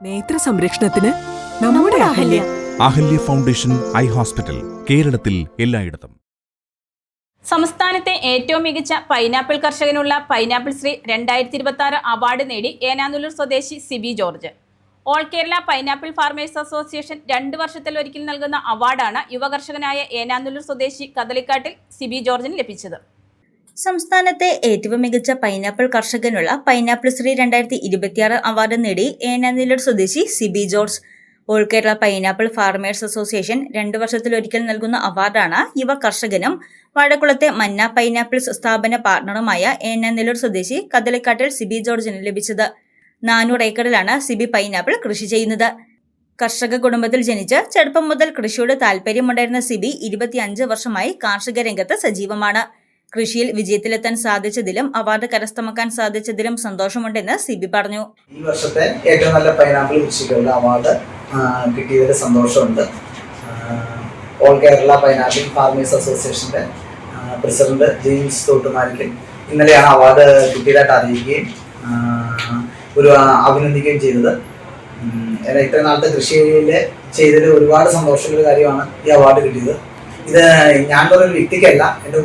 നേത്ര സംരക്ഷണത്തിന് നമ്മുടെ Ahalya. Ahalya foundation eye hospital, കേരളത്തിൽ എല്ലായിടത്തും. സംസ്ഥാനത്തെ ഏറ്റവും മികച്ച പൈനാപ്പിൾ കർഷകനുള്ള പൈനാപ്പിൾ ശ്രീ 2026 അവാർഡ് നേടി ഏനാനുല്ലൂർ സ്വദേശി Siby George. All Kerala pineapple farmers association 2 വർഷത്തിലൊരിക്കൽ നൽകുന്ന അവാർഡാണ് യുവകർഷകനായ ഏനാനുല്ലൂർ സ്വദേശി കദളിക്കാട്ടിൽ സിബി ജോർജിന് ലഭിച്ചത്. സംസ്ഥാനത്തെ ഏറ്റവും മികച്ച പൈനാപ്പിൾ കർഷകനുള്ള പൈനാപ്പിൾ ശ്രീ 2026 അവാർഡ് നേടി ഏനാനുല്ലൂർ സ്വദേശി Siby George. All Kerala pineapple farmers association 2 വർഷത്തിലൊരിക്കൽ നൽകുന്ന അവാർഡാണ് യുവ കർഷകനും വാഴക്കുളത്തെ മന്ന പൈനാപ്പിൾസ് സ്ഥാപന പാർട്ണറുമായ ഏനാനുല്ലൂർ സ്വദേശി കദളിക്കാട്ടിൽ സിബി ജോർജിന് ലഭിച്ചത്. 400 ഏക്കറിലാണ് സിബി പൈനാപ്പിൾ കൃഷി ചെയ്യുന്നത്. കർഷക കുടുംബത്തിൽ ജനിച്ച് ചെറുപ്പം മുതൽ കൃഷിയോട് താല്പര്യമുണ്ടായിരുന്ന സിബി 25 വർഷമായി കാർഷിക രംഗത്ത് സജീവമാണ്. കൃഷിയിൽ വിജയത്തിലെത്താൻ സാധിച്ചതിലും അവാർഡ് കരസ്ഥമാക്കാൻ സാധിച്ചതിലും സന്തോഷമുണ്ടെന്ന് സിബി പറഞ്ഞു. ഈ വർഷത്തെ ഏറ്റവും നല്ല പൈനാപ്പിൾ കൃഷിക്കുള്ള അവാർഡ് കിട്ടിയതിൽ സന്തോഷമുണ്ട്. ഓൾ കേരള പൈനാപ്പിൾ ഫാർമേഴ്സ് അസോസിയേഷന്റെ പ്രസിഡന്റ് ജെയിംസ് തോട്ടുമാരിക്കൽ ഇന്നലെയാണ് അവാർഡ് കിട്ടിയതായിട്ട് അറിയിക്കുകയും അഭിനന്ദിക്കുകയും ചെയ്തത്. ഇത്രയും നാളത്തെ കൃഷിയിൽ ചെയ്തതിൽ ഒരുപാട് സന്തോഷമുള്ള കാര്യമാണ് ഈ അവാർഡ് കിട്ടിയത്. ഇത് ഞാൻ പറഞ്ഞൊരു വ്യക്തിക്കല്ല, എൻ്റെ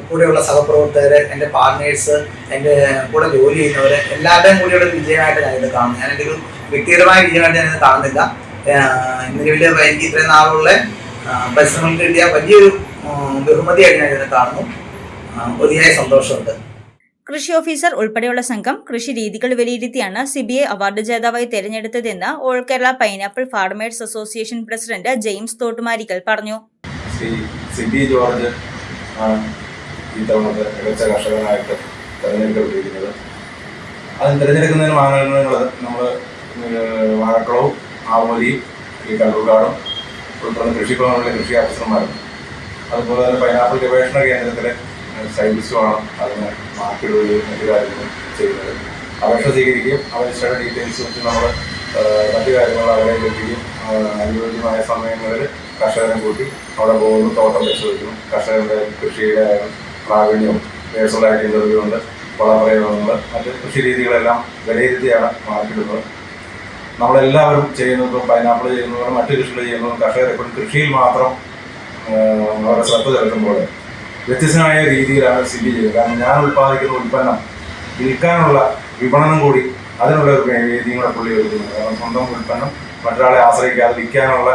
കൂടെയുള്ള സഹപ്രവർത്തകര്, എൻ്റെ പാർട്ട്നേഴ്സ്, എൻ്റെ കൂടെ ജോലി ചെയ്യുന്നവർ എല്ലാവരുടെയും കൂടിയുള്ള ഒരു വിജയമായിട്ട് ഞാനിത് കാണുന്നു. ഞാനെൻ്റെ ഒരു വ്യക്തിപരമായ വിജയമായിട്ട് ഞാനിത് കാണുന്നില്ല. നിലവിൽ എനിക്ക് ഇത്രയും നാളുള്ള പരിശ്രമങ്ങൾക്ക് കിട്ടിയ വലിയൊരു ബഹുമതിയായിട്ട് ഞാനിത് കാണുന്നു. അതിയായ സന്തോഷമുണ്ട്. കൃഷി ഓഫീസർ ഉൾപ്പെടെയുള്ള സംഘം കൃഷി രീതികൾ വിലയിരുത്തിയാണ് സിബിയെ അവാർഡ് ജേതാവായി തെരഞ്ഞെടുത്തതെന്ന് all Kerala pineapple farmers association president James Thottumarickal പറഞ്ഞു. സിബി ജോർജ് ആണ് ഈ തവണത്തെ മികച്ച കർഷകനായിട്ട് തെരഞ്ഞെടുക്കപ്പെട്ടിരിക്കുന്നത്. അതിന് തിരഞ്ഞെടുക്കുന്നതിന് മാനദണ്ഡങ്ങൾ നമ്മൾ വാഴക്കുളവും ആവോലിയും ഈ കല്ലൂർക്കാടും ഉൾപ്പെടുന്ന കൃഷിഭവനിലെ കൃഷി ഓഫീസർമാരും അതുപോലെ തന്നെ പൈനാപ്പിൾ ഗവേഷണ കേന്ദ്രത്തിലെ സയൻറ്റിസ്റ്റുമാണ് അതിന് മാർക്കിടുകയും മറ്റു കാര്യങ്ങളും ചെയ്യുന്നത്. അപേക്ഷ സ്വീകരിക്കുകയും അപേക്ഷയുടെ ഡീറ്റെയിൽസ് വെച്ച് നമ്മൾ മറ്റു കാര്യങ്ങൾ അവരെ ലഭിക്കുകയും അനുയോജ്യമായ സമയങ്ങളിൽ കർഷകരെ കൂട്ടി അവിടെ പോകുന്നു, തോട്ടം പരിശോധിക്കുന്നു. കർഷകരുടെ കൃഷിയുടെ പ്രാവീണ്യവും പേഴ്സണലായിട്ട് ഇൻ്റർവ്യൂ ഉണ്ട്, വളപ്രയോഗങ്ങൾ, മറ്റ് കൃഷി രീതികളെല്ലാം വിലയിരുത്തിയാണ് മാർക്കിടുന്നത്. നമ്മളെല്ലാവരും ചെയ്യുന്നതും പൈനാപ്പിൾ ചെയ്യുന്നതും മറ്റു കൃഷികൾ ചെയ്യുന്നതും കർഷകർ എപ്പോഴും കൃഷിയിൽ മാത്രം അവരുടെ ശ്രദ്ധ ചെലുത്തുമ്പോൾ വ്യത്യസ്തമായ രീതിയിലാണ് സിബി ചെയ്യുന്നത്. കാരണം ഞാൻ ഉൽപ്പാദിക്കുന്ന ഉൽപ്പന്നം വിൽക്കാനുള്ള വിപണനം കൂടി അതിനുള്ള ഒരു രീതിയും കൂടെ പുള്ളി ഒരുക്കുന്നത്. കാരണം സ്വന്തം ഉൽപ്പന്നം മറ്റൊരാളെ ആശ്രയിക്കാതെ വിൽക്കാനുള്ള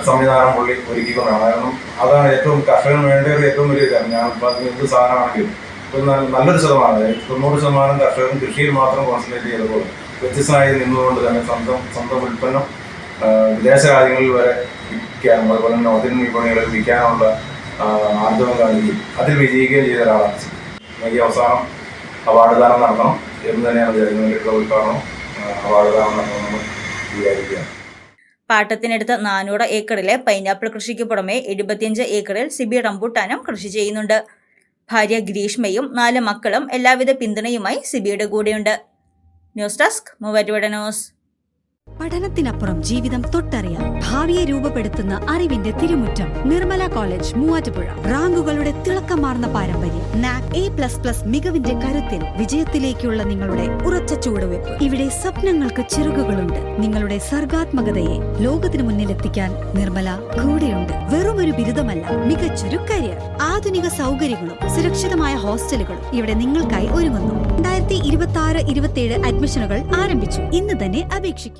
സംവിധാനം പുള്ളി ഒരുക്കിക്കൊണ്ടാണ്. കാരണം അതാണ് ഏറ്റവും കർഷകന് വേണ്ട ഒരു ഏറ്റവും വലിയ കാര്യം. ഞാൻ ഉൽപ്പാദിക്കുന്ന എന്ത് സാധനമാണെങ്കിലും ഒരു നല്ലൊരു ശതമാനം 90% കർഷകരും കൃഷിയിൽ മാത്രം കോൺസെൻട്രേറ്റ് ചെയ്തപ്പോൾ വ്യത്യസ്തമായി നിന്നുകൊണ്ട് തന്നെ സ്വന്തം ഉൽപ്പന്നം വിദേശ രാജ്യങ്ങളിൽ വരെ വിൽക്കാനും അതുപോലെ തന്നെ ഒത്തിരി വിപണികളിൽ വിൽക്കാനുള്ള ആർജവം കാണിക്കുകയും അതിൽ വിജയിക്കുകയും ചെയ്ത ഒരാളാണ്. ഈ അവസാനം അവാർഡ് ദാനം നടത്തണം എന്ന് തന്നെയാണ് ജനങ്ങളിലുള്ള ഉദ്ഘാടനം അവാർഡ് ദാനം നടത്തണമെന്ന് വിചാരിക്കുകയാണ്. പാട്ടത്തിനടുത്ത് 400 ഏക്കറിലെ പൈനാപ്പിൾ കൃഷിക്ക് പുറമെ 75 ഏക്കറിൽ സിബി റംബൂട്ടാനും കൃഷി ചെയ്യുന്നുണ്ട്. ഭാര്യ ഗ്രീഷ്മയും 4 മക്കളും എല്ലാവിധ പിന്തുണയുമായി സിബിയുടെ കൂടെയുണ്ട്. News desk Muvattupuzha news. പഠനത്തിനപ്പുറം ജീവിതം തൊട്ടറിയാം. ഭാവിയെ രൂപപ്പെടുത്തുന്ന അറിവിന്റെ തിരുമുറ്റം നിർമ്മല കോളേജ് മൂവാറ്റുപുഴ. റാങ്കുകളുടെ തിളക്കമാർന്ന പാരമ്പര്യം. NAC A++ മികവിന്റെ കരുത്തിൽ വിജയത്തിലേക്കുള്ള നിങ്ങളുടെ ഉറച്ച ചുവടുവെപ്പ്. ഇവിടെ സ്വപ്നങ്ങൾക്ക് ചിറകുകളുണ്ട്. നിങ്ങളുടെ സർഗാത്മകതയെ ലോകത്തിന് മുന്നിലെത്തിക്കാൻ നിർമ്മല കൂടെയുണ്ട്. വെറുമൊരു ബിരുദമല്ല, മികച്ചൊരു കരിയർ. ആധുനിക സൗകര്യങ്ങളും സുരക്ഷിതമായ ഹോസ്റ്റലുകളും ഇവിടെ നിങ്ങൾക്കായി ഒരുങ്ങുന്നു. 2026-27 അഡ്മിഷനുകൾ ആരംഭിച്ചു. ഇന്ന് തന്നെ അപേക്ഷിക്കൂ.